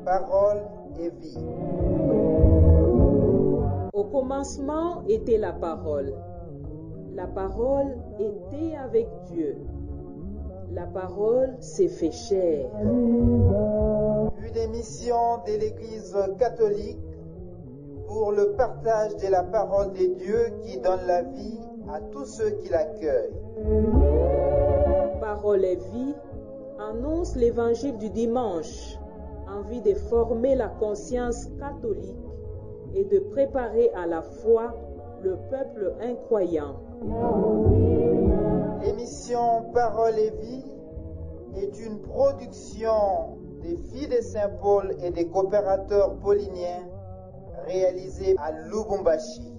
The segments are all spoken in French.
parole et vie. Au commencement était la parole. La parole était avec Dieu. La parole s'est fait chair. Une émission de l'Église catholique pour le partage de la parole de Dieu qui donne la vie à tous ceux qui l'accueillent. Parole et vie annonce l'évangile du dimanche en vue de former la conscience catholique et de préparer à la foi le peuple incroyant. L'émission Parole et vie est une production des filles de Saint-Paul et des coopérateurs pauliniens réalisée à Lubumbashi.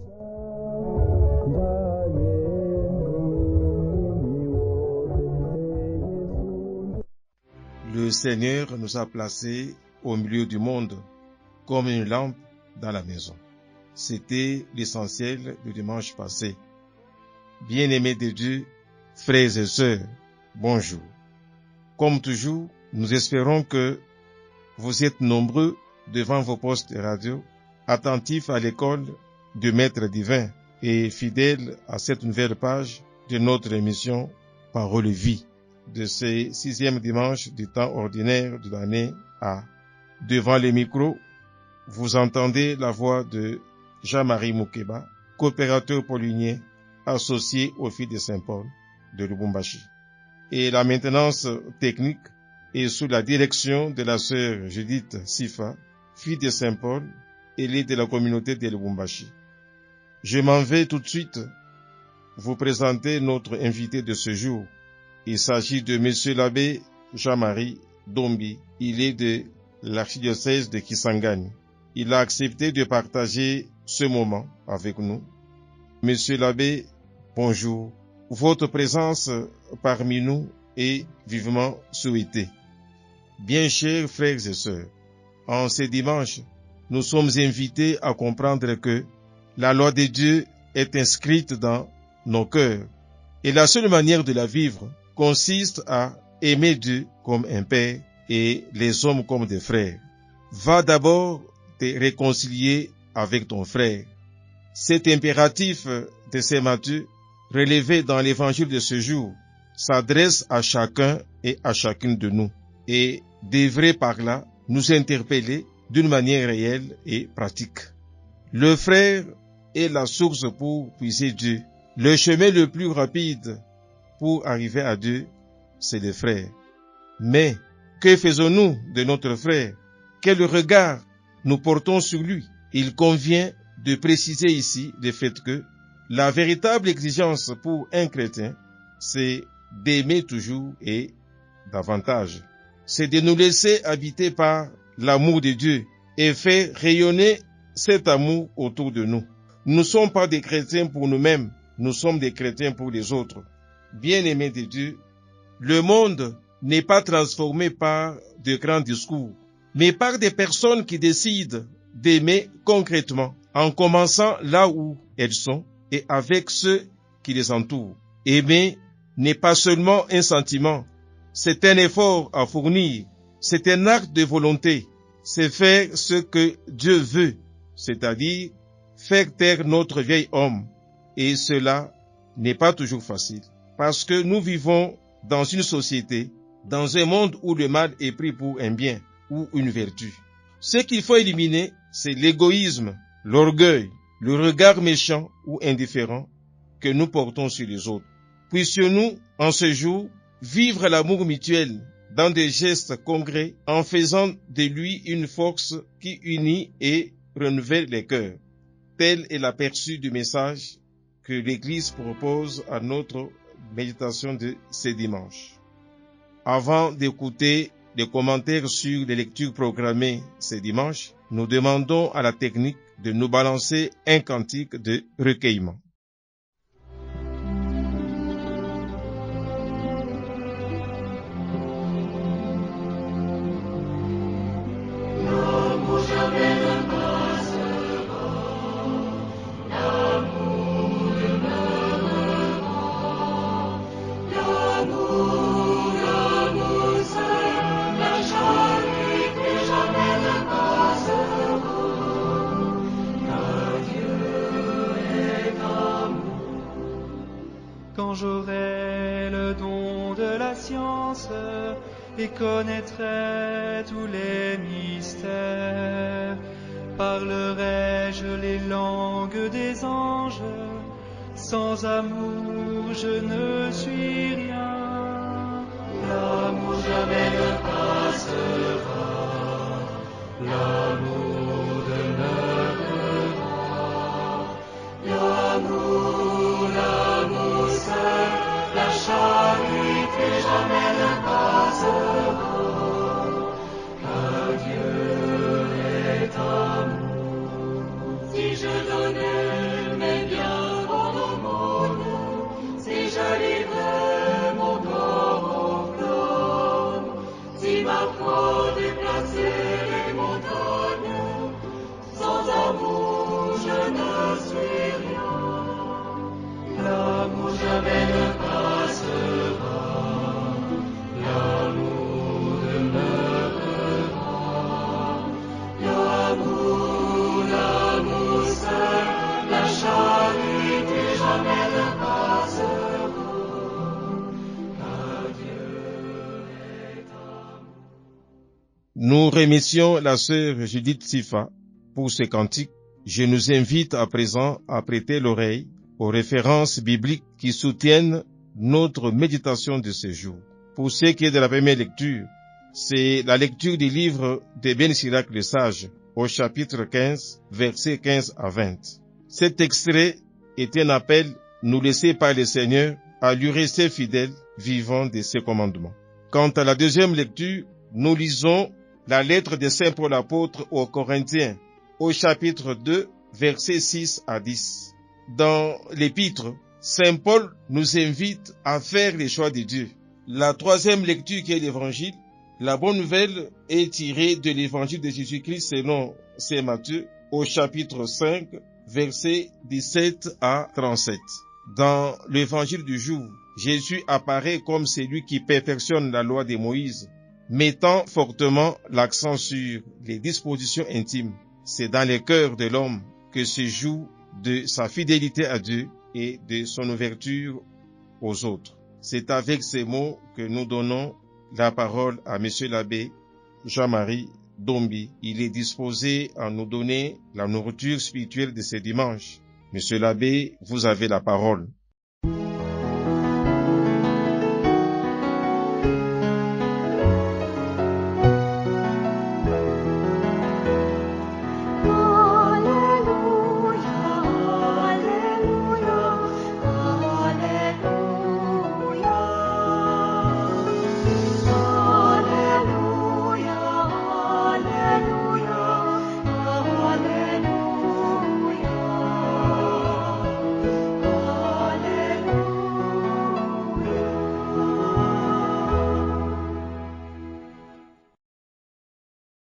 Le Seigneur nous a placés au milieu du monde comme une lampe dans la maison. C'était l'essentiel du dimanche passé. Bien-aimés de Dieu, frères et sœurs, bonjour. Comme toujours, nous espérons que vous êtes nombreux devant vos postes de radio, attentifs à l'école du Maître divin et fidèles à cette nouvelle page de notre émission Parole et vie, de ce 6e dimanche du temps ordinaire de l'année A. Devant les micros, vous entendez la voix de Jean-Marie Moukeba, coopérateur paulinien associé aux filles de Saint-Paul de Lubumbashi. Et la maintenance technique est sous la direction de la sœur Judith Sifa, fille de Saint-Paul, élue de la communauté de Lubumbashi. Je m'en vais tout de suite vous présenter notre invité de ce jour. Il s'agit de Monsieur l'abbé Jean-Marie Dombi. Il est de l'archidiocèse de Kisangani. Il a accepté de partager ce moment avec nous. Monsieur l'abbé, bonjour. Votre présence parmi nous est vivement souhaitée. Bien chers frères et sœurs, en ce dimanche, nous sommes invités à comprendre que la loi de Dieu est inscrite dans nos cœurs et la seule manière de la vivre consiste à aimer Dieu comme un père et les hommes comme des frères. Va d'abord te réconcilier avec ton frère. Cet impératif de Saint Matthieu, relevé dans l'évangile de ce jour, s'adresse à chacun et à chacune de nous et devrait par là nous interpeller d'une manière réelle et pratique. Le frère est la source pour puiser Dieu. Le chemin le plus rapide pour arriver à Dieu, c'est le frère. Mais que faisons-nous de notre frère? Quel regard nous portons sur lui? Il convient de préciser ici le fait que la véritable exigence pour un chrétien, c'est d'aimer toujours et davantage. C'est de nous laisser habiter par l'amour de Dieu et faire rayonner cet amour autour de nous. Nous ne sommes pas des chrétiens pour nous-mêmes, nous sommes des chrétiens pour les autres. Bien-aimés de Dieu, le monde n'est pas transformé par de grands discours, mais par des personnes qui décident d'aimer concrètement, en commençant là où elles sont et avec ceux qui les entourent. Aimer n'est pas seulement un sentiment, c'est un effort à fournir, c'est un acte de volonté, c'est faire ce que Dieu veut, c'est-à-dire faire taire notre vieil homme. Et cela n'est pas toujours facile, parce que nous vivons dans une société, dans un monde où le mal est pris pour un bien ou une vertu. Ce qu'il faut éliminer, c'est l'égoïsme, l'orgueil, le regard méchant ou indifférent que nous portons sur les autres. Puissions-nous, en ce jour, vivre l'amour mutuel dans des gestes concrets en faisant de lui une force qui unit et renouvelle les cœurs. Tel est l'aperçu du message que l'Église propose à notre méditation de ce dimanche. Avant d'écouter les commentaires sur les lectures programmées ce dimanche, nous demandons à la technique de nous balancer un cantique de recueillement. L'amour, c'est la charité que jamais ne j'aurais le don de la science et connaîtrais tous les mystères, parlerais-je les langues des anges, sans amour je ne suis rien. L'amour jamais ne passera, l'amour demeurera. L'amour seul, la charité jamais ne passera. Car Dieu est amour. Si je donnais mes biens en aumône, si je livrais mon corps en flamme, si ma foi déplaçait les montagnes, sans amour je ne suis rien. L'amour jamais ne passera, l'amour demeurera. L'amour seul, la charité jamais ne passera. Car Dieu est amour. Nous remercions la sœur Judith Sifa pour ce cantique. Je nous invite à présent à prêter l'oreille aux références bibliques qui soutiennent notre méditation de ce jour. Pour ce qui est de la première lecture, c'est la lecture du livre de Ben Sirach le Sage, au chapitre 15, versets 15 à 20. Cet extrait est un appel nous laissé par le Seigneur à lui rester fidèle, vivant de ses commandements. Quant à la deuxième lecture, nous lisons la lettre de Saint Paul apôtre aux Corinthiens, au chapitre 2, versets 6 à 10. Dans l'épître, Saint Paul nous invite à faire les choix de Dieu. La troisième lecture qui est l'évangile, la bonne nouvelle est tirée de l'évangile de Jésus-Christ selon Saint Matthieu, au chapitre 5, versets 17 à 37. Dans l'évangile du jour, Jésus apparaît comme celui qui perfectionne la loi de Moïse, mettant fortement l'accent sur les dispositions intimes. C'est dans le cœur de l'homme que se joue de sa fidélité à Dieu et de son ouverture aux autres. C'est avec ces mots que nous donnons la parole à Monsieur l'abbé Jean-Marie Dombi. Il est disposé à nous donner la nourriture spirituelle de ce dimanche. Monsieur l'abbé, vous avez la parole.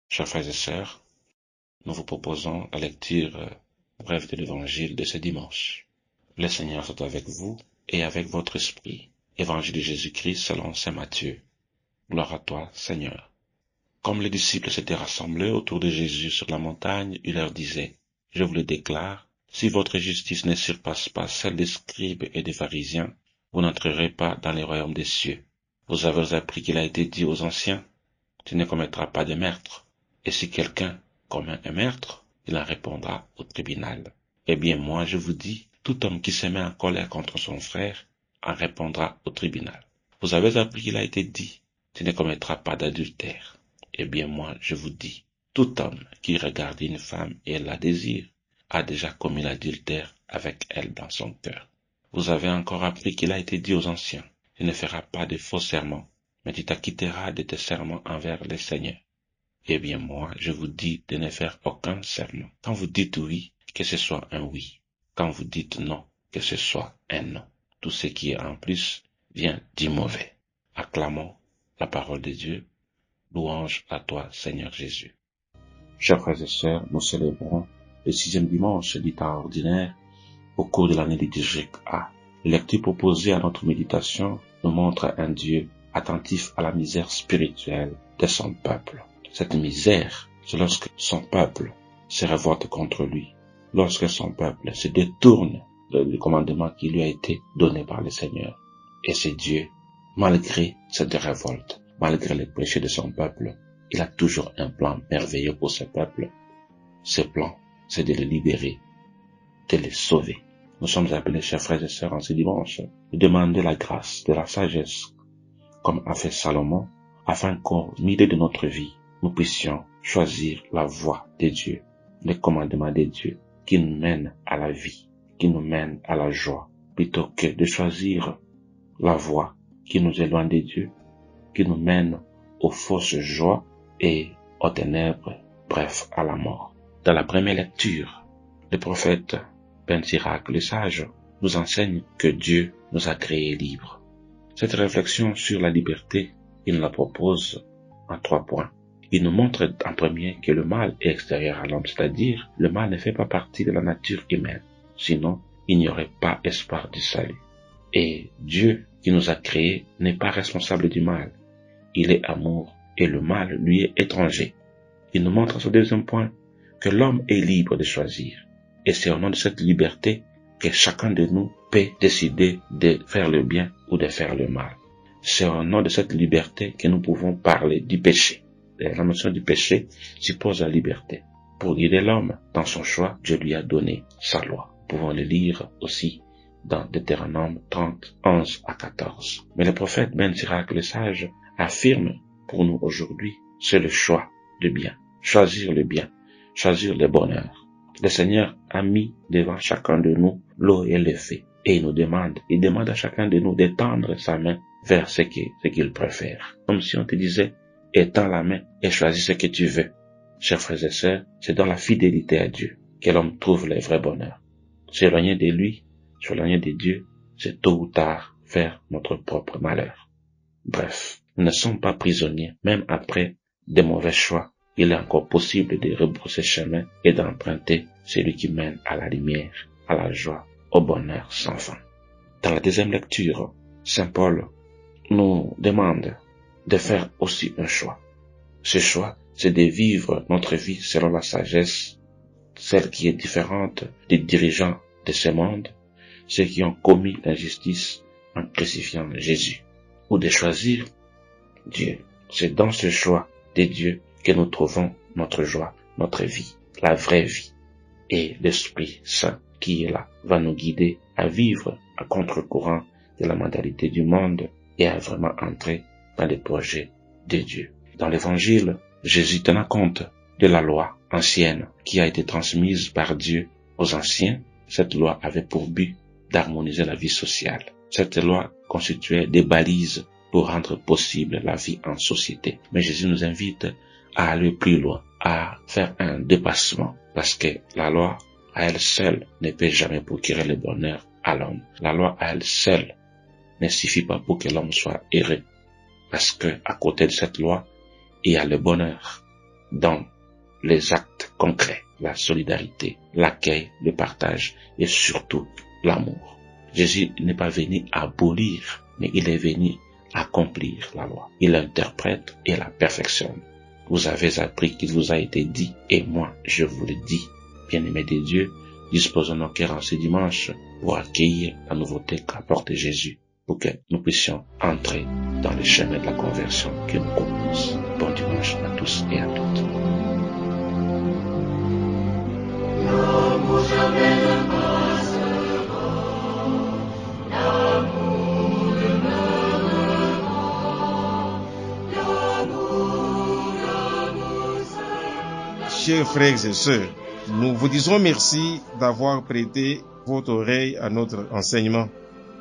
Chers frères et sœurs, nous vous proposons la lecture brève de l'évangile de ce dimanche. Le Seigneur soit avec vous et avec votre esprit. Évangile de Jésus-Christ selon saint Matthieu. Gloire à toi, Seigneur. Comme les disciples s'étaient rassemblés autour de Jésus sur la montagne, il leur disait, « Je vous le déclare, si votre justice ne surpasse pas celle des scribes et des pharisiens, vous n'entrerez pas dans les royaumes des cieux. Vous avez appris qu'il a été dit aux anciens, « Tu ne commettras pas de meurtre. » Et si quelqu'un commet un meurtre, il en répondra au tribunal. Eh bien moi je vous dis, tout homme qui se met en colère contre son frère en répondra au tribunal. Vous avez appris qu'il a été dit, tu ne commettras pas d'adultère. Eh bien moi je vous dis, tout homme qui regarde une femme et la désire a déjà commis l'adultère avec elle dans son cœur. Vous avez encore appris qu'il a été dit aux anciens, tu ne feras pas de faux serments, mais tu t'acquitteras de tes serments envers le Seigneur. Eh bien moi, je vous dis de ne faire aucun serment. Quand vous dites oui, que ce soit un oui. Quand vous dites non, que ce soit un non. Tout ce qui est en plus vient du mauvais. Acclamons la parole de Dieu. Louange à toi, Seigneur Jésus. Chers frères et sœurs, nous célébrons le 6e dimanche du temps ordinaire au cours de l'année liturgique A. Les lectures proposées à notre méditation nous montrent un Dieu attentif à la misère spirituelle de son peuple. Cette misère, c'est lorsque son peuple se révolte contre lui, lorsque son peuple se détourne du commandement qui lui a été donné par le Seigneur. Et c'est Dieu, malgré cette révolte, malgré les péchés de son peuple, il a toujours un plan merveilleux pour ce peuple. Ce plan, c'est de les libérer, de les sauver. Nous sommes appelés, chers frères et sœurs, en ce dimanche, de demander la grâce, de la sagesse, comme a fait Salomon, afin qu'au milieu de notre vie, nous puissions choisir la voie de Dieu, les commandements de Dieu, qui nous mènent à la vie, qui nous mènent à la joie, plutôt que de choisir la voie qui nous éloigne de Dieu, qui nous mène aux fausses joies et aux ténèbres, bref, à la mort. Dans la première lecture, le prophète Ben Sirach, le sage, nous enseigne que Dieu nous a créés libres. Cette réflexion sur la liberté, il nous la propose en 3 points. Il nous montre en premier que le mal est extérieur à l'homme, c'est-à-dire le mal ne fait pas partie de la nature humaine. Sinon, il n'y aurait pas espoir du salut. Et Dieu qui nous a créés n'est pas responsable du mal. Il est amour et le mal lui est étranger. Il nous montre à ce deuxième point que l'homme est libre de choisir. Et c'est au nom de cette liberté que chacun de nous peut décider de faire le bien ou de faire le mal. C'est au nom de cette liberté que nous pouvons parler du péché. La notion du péché suppose la liberté. Pour guider l'homme dans son choix, Dieu lui a donné sa loi. Nous pouvons le lire aussi dans Deutéronome 30, 11 à 14. Mais le prophète Ben Sirach le sage affirme pour nous aujourd'hui, c'est le choix du bien. Choisir le bien, choisir le bonheur. Le Seigneur a mis devant chacun de nous l'eau et le feu. Et il demande à chacun de nous d'étendre sa main vers ce qu'il préfère. Comme si on te disait, étends la main et choisis ce que tu veux. Chers frères et sœurs, c'est dans la fidélité à Dieu que l'homme trouve le vrai bonheur. S'éloigner de lui, s'éloigner de Dieu, c'est tôt ou tard faire notre propre malheur. Bref, nous ne sommes pas prisonniers, même après de mauvais choix. Il est encore possible de rebrousser chemin et d'emprunter celui qui mène à la lumière, à la joie, au bonheur sans fin. Dans la deuxième lecture, Saint Paul nous demande de faire aussi un choix. Ce choix, c'est de vivre notre vie selon la sagesse, celle qui est différente des dirigeants de ce monde, ceux qui ont commis l'injustice en crucifiant Jésus, ou de choisir Dieu. C'est dans ce choix de Dieu que nous trouvons notre joie, notre vie, la vraie vie. Et l'Esprit Saint qui est là va nous guider à vivre à contre-courant de la mentalité du monde et à vraiment entrer dans les projets de Dieu. Dans l'Évangile, Jésus tenant compte de la loi ancienne qui a été transmise par Dieu aux anciens. Cette loi avait pour but d'harmoniser la vie sociale. Cette loi constituait des balises pour rendre possible la vie en société. Mais Jésus nous invite à aller plus loin, à faire un dépassement, parce que la loi à elle seule ne peut jamais procurer le bonheur à l'homme. La loi à elle seule ne suffit pas pour que l'homme soit heureux, parce que à côté de cette loi, il y a le bonheur dans les actes concrets, la solidarité, l'accueil, le partage et surtout l'amour. Jésus n'est pas venu abolir, mais il est venu accomplir la loi. Il l'interprète et la perfectionne. Vous avez appris qu'il vous a été dit, et moi je vous le dis. Bien-aimés de Dieu, disposons nos cœurs en ce dimanche pour accueillir la nouveauté qu'apporte Jésus, pour que nous puissions entrer dans le chemin de la conversion qui nous propose. Bon dimanche à tous et à toutes. L'amour jamais ne passera, l'amour demeurera, l'amour c'est Chers frères et sœurs, nous vous disons merci d'avoir prêté votre oreille à notre enseignement.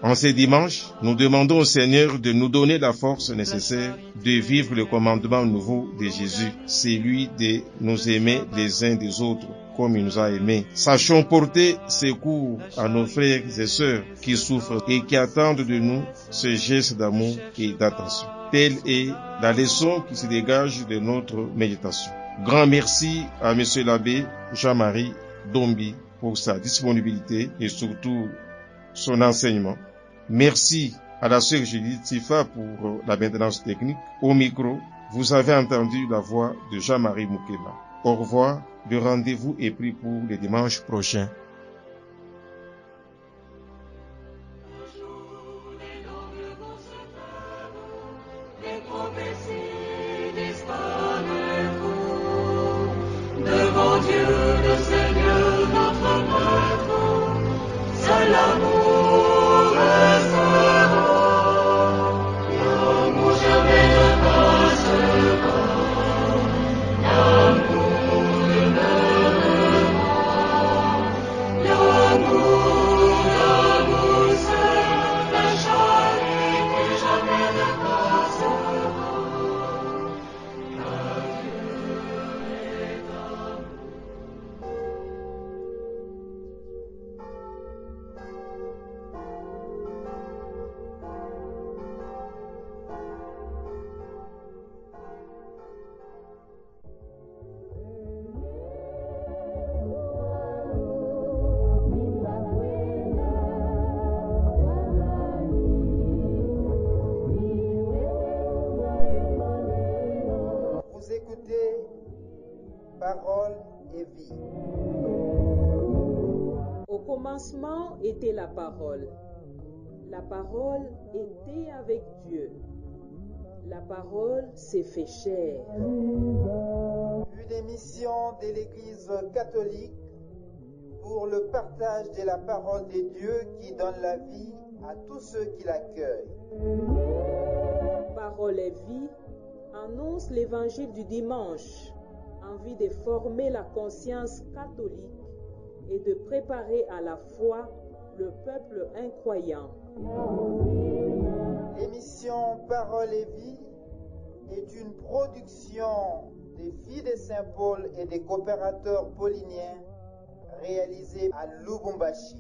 En ce dimanche, nous demandons au Seigneur de nous donner la force nécessaire de vivre le commandement nouveau de Jésus, celui de nous aimer les uns des autres comme il nous a aimés. Sachons porter secours à nos frères et sœurs qui souffrent et qui attendent de nous ce geste d'amour et d'attention. Telle est la leçon qui se dégage de notre méditation. Grand merci à Monsieur l'abbé Jean-Marie Dombi pour sa disponibilité et surtout son enseignement. Merci à la sœur Judith Tifa pour la maintenance technique. Au micro, vous avez entendu la voix de Jean-Marie Moukela. Au revoir, le rendez-vous est pris pour le dimanche prochain. parole et vie. Au commencement était la parole. La parole était avec Dieu. La parole s'est fait chair. Une émission de l'Église catholique pour le partage de la parole de Dieu qui donne la vie à tous ceux qui l'accueillent. Parole et vie annonce l'évangile du dimanche en vue de former la conscience catholique et de préparer à la foi le peuple incroyant. L'émission Parole et vie est une production des filles de Saint-Paul et des coopérateurs pauliniens réalisée à Lubumbashi.